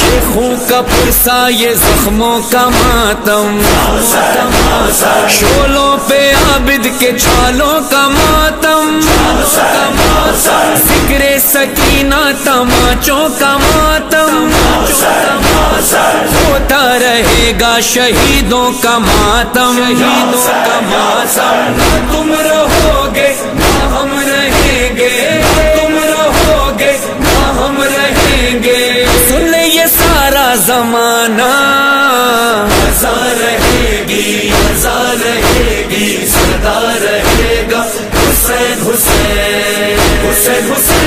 ये खून का पुरसा, ये जख्मों का मातम, शोलों पे आबिद के छालों का मातम, जिक्रे सकीना तमाचों का मातम, होता रहेगा शहीदों का मातम, शहीदों का मातम। ना तुम रहोगे ना हम रहेंगे, तुम रहोगे ना हम रहेंगे। सुन ले ये सारा जमाना, मजा रहेगी, मजा रहेगी, सदा रहेगा हुसैन हुसैन हुसैन हुसैन।